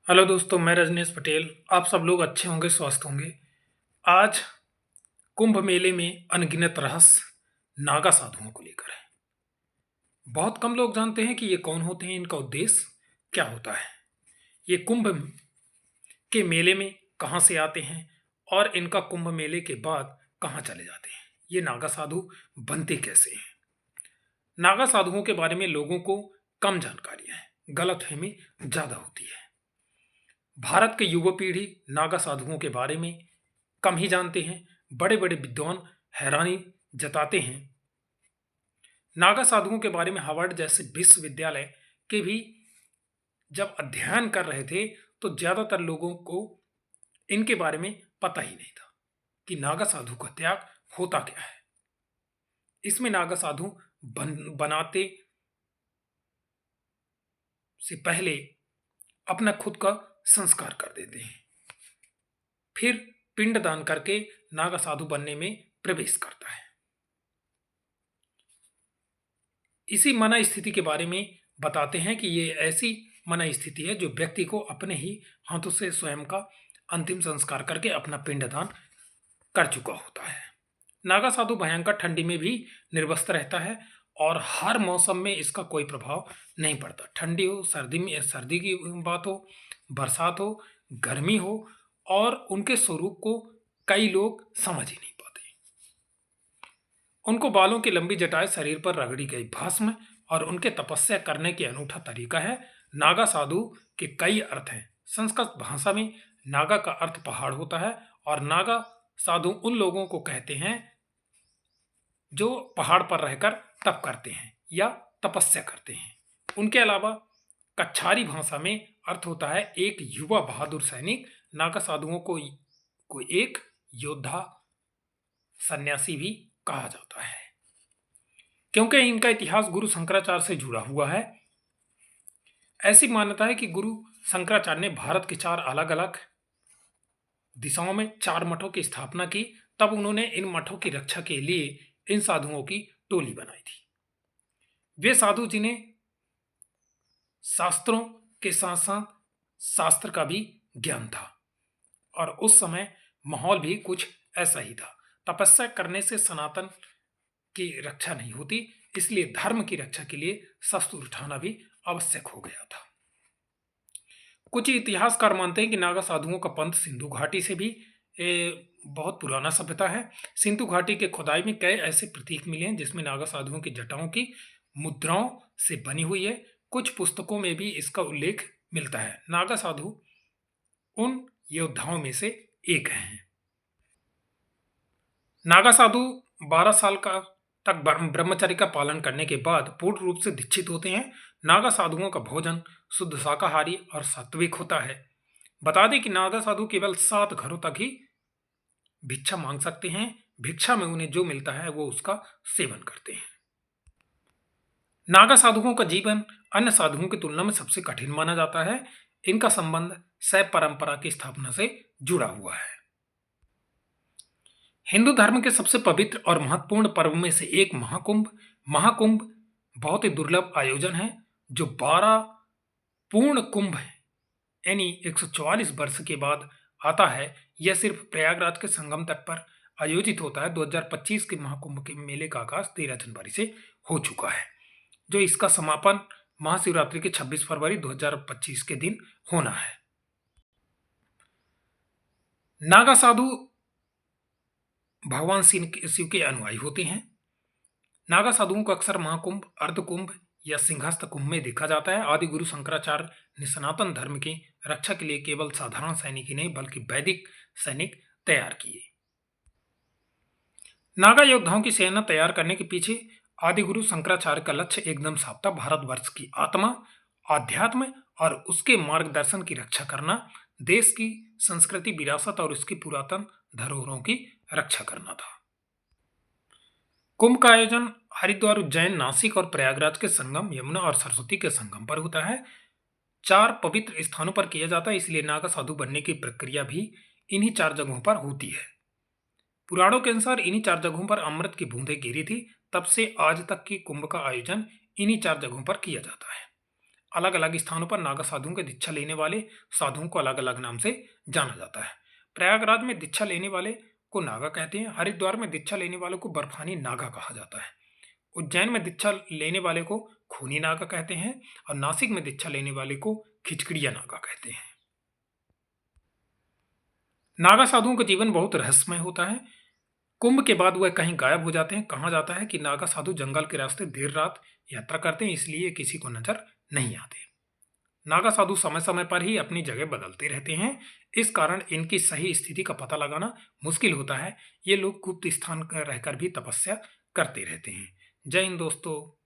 Hello दोस्तों, मैं रजनीश पटेल। आप सब लोग अच्छे होंगे, स्वस्थ होंगे। आज कुंभ मेले में अनगिनत रहस्य नागा साधुओं को लेकर है। बहुत कम लोग जानते हैं कि ये कौन होते हैं, इनका उद्देश्य क्या होता है, ये कुंभ के मेले में कहाँ से आते हैं और इनका कुंभ मेले के बाद कहाँ चले जाते हैं। ये नागा साधु बनते कैसे हैं। नागा साधुओं के बारे में लोगों को कम जानकारियां है, गलतफहमी ज्यादा होती है। भारत के युवा पीढ़ी नागा साधुओं के बारे में कम ही जानते हैं। बड़े बड़े विद्वान हैरानी जताते हैं। नागा साधुओं के बारे में हार्वर्ड जैसे विश्वविद्यालय के भी जब अध्ययन कर रहे थे तो ज्यादातर लोगों को इनके बारे में पता ही नहीं था कि नागा साधु का त्याग होता क्या है। इसमें नागा साधु बनाते से पहले अपना खुद का संस्कार कर देते हैं, फिर पिंडदान करके नागा साधु बनने में प्रवेश करता है। इसी मना स्थिति के बारे में बताते हैं कि ये ऐसी मना स्थिति है जो व्यक्ति को अपने ही हाथों से स्वयं का अंतिम संस्कार करके अपना पिंडदान कर चुका होता है। नागा साधु भयंकर ठंडी में भी निर्वस्त्र रहता है और हर मौसम में इसका कोई प्रभाव नहीं पड़ता। ठंडी हो, सर्दी की बात हो, बरसात हो, गर्मी हो, और उनके स्वरूप को कई लोग समझ ही नहीं पाते। उनको बालों की लंबी जटाएं, शरीर पर रगड़ी गई भस्म और उनके तपस्या करने के अनूठा तरीका है। नागा साधु के कई अर्थ हैं। संस्कृत भाषा में नागा का अर्थ पहाड़ होता है और नागा साधु उन लोगों को कहते हैं जो पहाड़ पर रहकर तप करते हैं या तपस्या करते हैं। उनके अलावा कच्छारी भाषा में अर्थ होता है एक युवा बहादुर सैनिक। नागा साधुओं को एक योद्धा सन्यासी भी कहा जाता है क्योंकि इनका इतिहास गुरु शंकराचार्य से जुड़ा हुआ है। ऐसी मान्यता है कि गुरु शंकराचार्य ने भारत के 4 अलग अलग दिशाओं में 4 मठों की स्थापना की। तब उन्होंने इन मठों की रक्षा के लिए इन साधुओं की टोली बनाई थी। वे साधु जिन्हें शास्त्रों के साथ साथ शास्त्र का भी ज्ञान था और उस समय माहौल भी कुछ ऐसा ही था। तपस्या करने से सनातन की रक्षा नहीं होती, इसलिए धर्म की रक्षा के लिए शस्त्र उठाना भी आवश्यक हो गया था। कुछ इतिहासकार मानते हैं कि नागा साधुओं का पंथ सिंधु घाटी से भी बहुत पुराना सभ्यता है। सिंधु घाटी के खुदाई में कई ऐसे प्रतीक मिले हैं जिसमें नागा साधुओं की जटाओं की मुद्राओं से बनी हुई है। कुछ पुस्तकों में भी इसका उल्लेख मिलता है। नागा साधु उन योद्धाओं में से एक हैं। नागा साधु 12 साल का तक ब्रह्मचर्य का पालन करने के बाद पूर्ण रूप से दीक्षित होते हैं। नागा साधुओं का भोजन शुद्ध शाकाहारी और सात्विक होता है। बता दें कि नागा साधु केवल 7 घरों तक ही भिक्षा मांग सकते हैं। भिक्षा में उन्हें जो मिलता है वो उसका सेवन करते हैं। नागा साधुओं का जीवन अन्य साधुओं की तुलना में सबसे कठिन माना जाता है। इनका संबंध शैव परंपरा की स्थापना से जुड़ा हुआ है। हिंदू धर्म के सबसे पवित्र और महत्वपूर्ण पर्व में से एक महाकुंभ बहुत ही दुर्लभ आयोजन है जो 12 पूर्ण कुंभ यानी 144 वर्ष के बाद आता है। यह सिर्फ प्रयागराज के संगम तट पर आयोजित होता है। 2025 के महाकुंभ के मेले का आगाज 13 जनवरी से हो चुका है, जो इसका समापन महाशिवरात्रि के 26 फरवरी 2025 के दिन होना है। नागा साधु भगवान शिव के अनुयायी होते हैं। नागा साधुओं को अक्सर महाकुंभ, अर्धकुंभ या सिंहस्थ कुंभ में देखा जाता है। आदि गुरु शंकराचार्य ने सनातन धर्म की रक्षा के लिए केवल साधारण सैनिक ही नहीं बल्कि वैदिक सैनिक तैयार किए। नागा योद्धाओं की सेना तैयार करने के पीछे आदि गुरु शंकराचार्य का लक्ष्य एकदम साफ था। भारतवर्ष की आत्मा, आध्यात्म और उसके मार्गदर्शन की रक्षा करना, देश की संस्कृति, विरासत और उसकी पुरातन धरोहरों की रक्षा करना था। कुंभ का आयोजन हरिद्वार, उज्जैन, नासिक और प्रयागराज के संगम, यमुना और सरस्वती के संगम पर होता है। 4 पवित्र स्थानों पर किया जाता है, इसलिए नागा साधु बनने की प्रक्रिया भी इन्हीं 4 जगहों पर होती है। पुराणों के अनुसार इन्हीं 4 जगहों पर अमृत की बूंदें गिरी थी। तब से आज तक की कुंभ का आयोजन इन्हीं 4 जगहों पर किया जाता है। अलग अलग स्थानों पर नागा साधुओं की दीक्षा लेने वाले साधुओं को अलग अलग नाम से जाना जाता है। प्रयागराज में दीक्षा लेने वाले को नागा कहते हैं। हरिद्वार में दीक्षा लेने वालों को बर्फानी नागा कहा जाता है। उज्जैन में दीक्षा लेने वाले को खूनी नागा कहते हैं और नासिक में दीक्षा लेने वाले को खिचकिड़िया नागा कहते हैं। नागा साधुओं का जीवन बहुत रहस्यमय होता है। कुंभ के बाद वह कहीं गायब हो जाते हैं। कहा जाता है कि नागा साधु जंगल के रास्ते देर रात यात्रा करते हैं, इसलिए किसी को नजर नहीं आते। नागा साधु समय समय पर ही अपनी जगह बदलते रहते हैं, इस कारण इनकी सही स्थिति का पता लगाना मुश्किल होता है। ये लोग गुप्त स्थान पर रहकर भी तपस्या करते रहते हैं। जय हिंद दोस्तों।